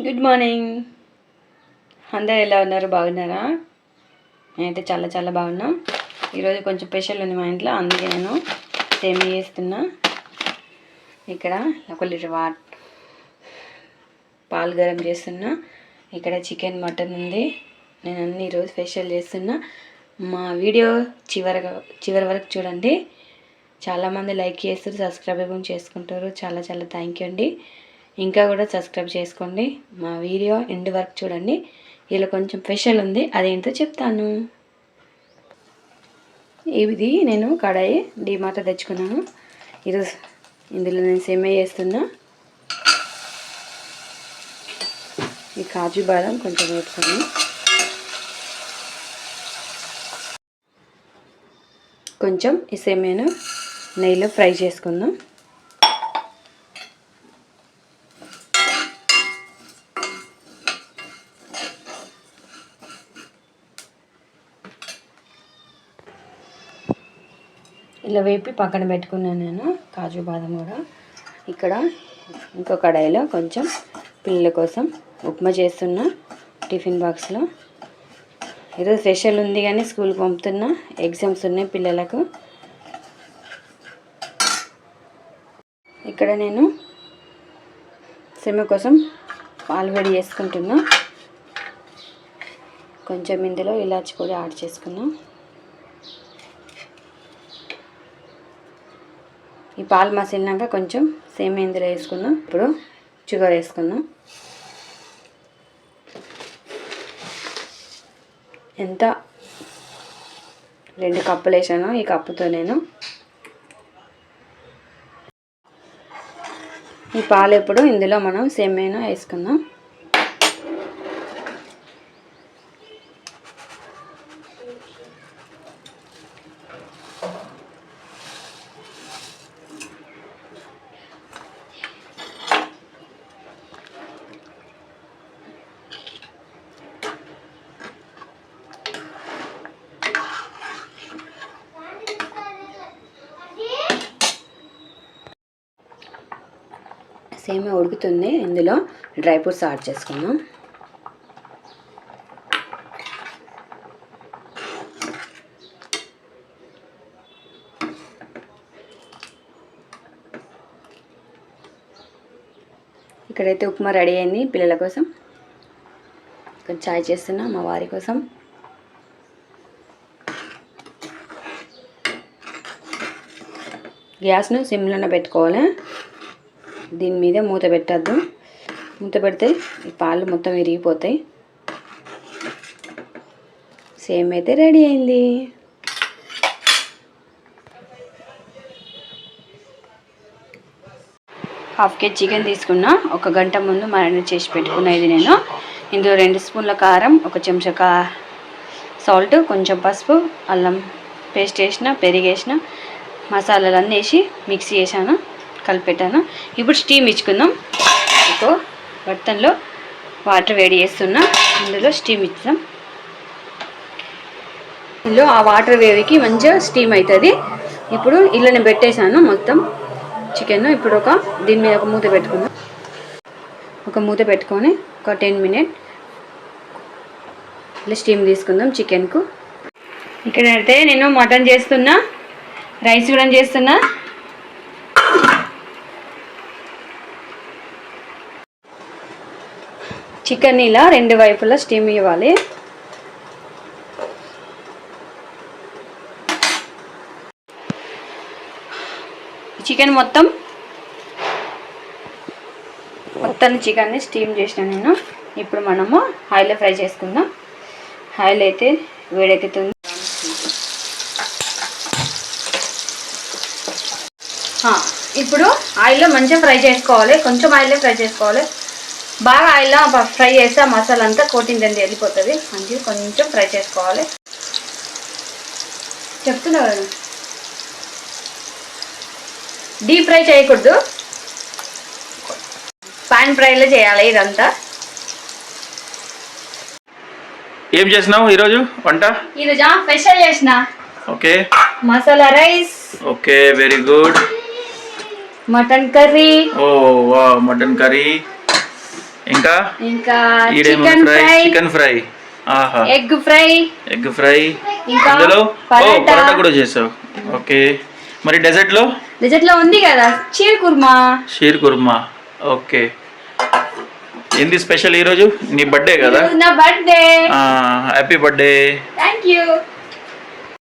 Good morning. అందరు ఎలా ఉన్నారు? బాగున్నారా? నేనైతే చాలా చాలా బాగున్నా. ఈరోజు కొంచెం స్పెషల్ ఉంది మా ఇంట్లో, అందుకే నేను సేమియా చేస్తున్నా. ఇక్కడ 1 లీటర్ పాలు గరం చేస్తున్నా. ఇక్కడ చికెన్ మటన్ ఉంది. నేను అన్ని ఈరోజు స్పెషల్ చేస్తున్నా. మా వీడియో చివరి వరకు చూడండి. చాలామంది లైక్ చేస్తారు, సబ్స్క్రైబ్ చేసుకుంటారు. చాలా చాలా థ్యాంక్ యూ అండి. ఇంకా కూడా సబ్స్క్రైబ్ చేసుకోండి. మా వీడియో ఎండ్ వరకు చూడండి. ఇలా కొంచెం స్పెషల్ ఉంది, అదేంటో చెప్తాను. ఇది నేను కడాయి డీమార్ట్ తెచ్చుకున్నాను. ఈరోజు ఇందులో నేను సేమియా చేస్తున్నా. ఈ కాజు బాదం కొంచెం వేసుకొని కొంచెం ఈ సేమియాను నెయ్యిలో ఫ్రై చేసుకుందాం. ఇలా వేపి పక్కన పెట్టుకున్నాను నేను కాజు బాదం కూడా. ఇక్కడ ఇంకో కడాయిలో కొంచెం పిల్లల కోసం ఉప్మా చేస్తున్నా టిఫిన్ బాక్స్లో. ఈరోజు స్పెషల్ ఉంది కానీ స్కూల్కి పంపుతున్నా, ఎగ్జామ్స్ ఉన్నాయి పిల్లలకు. ఇక్కడ నేను సేమియా కోసం పాలు వేడి చేసుకుంటున్నా. కొంచెం ఇందులో ఇలాచి పొడి యాడ్ చేసుకున్నా. ఈ పాలు మసిలినాక కొంచెం సేమియా ఇందులో వేసుకుందాం. ఇప్పుడు షుగర్ వేసుకుందాం. ఎంత 2 కప్పులు వేసాను. ఈ కప్పుతో నేను ఈ పాలు ఇప్పుడు ఇందులో మనం సేమియాను వేసుకుందాం. సేమియా ఉడుకుతుంది, ఇందులో డ్రై ఫ్రూట్స్ యాడ్ చేసుకుందాం. ఇక్కడైతే ఉప్మా రెడీ అయింది పిల్లల కోసం. కొంచెం చాయ్ చేస్తున్నా మా వారి కోసం. గ్యాస్ను సిమ్లోనే పెట్టుకోవాలి. దీని మీద మూత పెట్టద్దు. మూత పెడితే ఈ పాలు మొత్తం విరిగిపోతాయి. సేమ్ అయితే రెడీ అయింది. ½ కేజీ చికెన్ తీసుకున్నా. 1 గంట ముందు మ్యారినేట్ చేసి పెట్టుకున్నా. ఇది నేను ఇందులో 2 స్పూన్ల కారం, 1 చెంచా సాల్ట్, కొంచెం పసుపు, అల్లం పేస్ట్ వేసిన, పెరుగు వేసిన, మసాలాలన్నీ వేసి మిక్సీ చేశాను, కలిపెట్టాను. ఇప్పుడు స్టీమ్ ఇచ్చుకుందాం. ఒక బర్తన్లో వాటర్ వేడి చేస్తున్నా. ఇందులో స్టీమ్ ఇచ్చాం. ఇందులో ఆ వాటర్ వేవికి మంచిగా స్టీమ్ అవుతుంది. ఇప్పుడు ఇళ్ళని పెట్టేశాను మొత్తం చికెన్. ఇప్పుడు దీని మీద ఒక మూత పెట్టుకుందాం. ఒక మూత పెట్టుకొని ఒక 10 మినిట్ ఇలా స్టీమ్ తీసుకుందాం చికెన్కు. ఇక్కడైతే నేను మటన్ చేస్తున్నా, రైస్ కూడా చేస్తున్నా. చికెన్ ఇలా 2 వైపులా స్టీమ్ ఇవ్వాలి. చికెన్ మొత్తాన్ని చికెన్ని స్టీమ్ చేసిన నేను. ఇప్పుడు మనము ఆయిల్లో ఫ్రై చేసుకుందాం. ఆయిల్ అయితే వేడెక్కుతుంది. ఇప్పుడు ఆయిల్లో మంచిగా ఫ్రై చేసుకోవాలి. కొంచెం ఆయిల్లో ఫ్రై చేసుకోవాలి. బాగా ఆయిల్లో ఫ్రై చేస్తే ఆ మసాలా అంతా కోటింగ్ అంతా వెళ్ళిపోతుంది. మంచిగా కొంచెం ఫ్రై చేసుకోవాలి. చెప్తున్నా కదా, డీప్ ఫ్రై చేయకూడదు, పాన్ ఫ్రైలో చేయాలి ఇదంతా. ఏం చేసినావు ఈరోజు వంట? ఈరోజు స్పెషల్ చేసిన. Okay, masala rice. Okay, very good. Mutton curry. ఓ వా, మటన్ కర్రీ. ఇంకా ఇంకా ఈడేమో chicken fry fry, chicken fry. ఆహా, ఎగ్ ఫ్రై, ఎగ్ ఫ్రై. ఇంకా అందులో పరాటా. పరోటా కూడా చేసావు. ఓకే, మరి డెజర్ట్ లో డెజర్ట్ లో ఉంది కదా చీర్ కుర్మా. షీర్ కుర్మా. ఓకే, ఏంది స్పెషల్ ఈరోజు? నీ బర్త్డే కదా? నా birthday. Happy birthday. Thank you.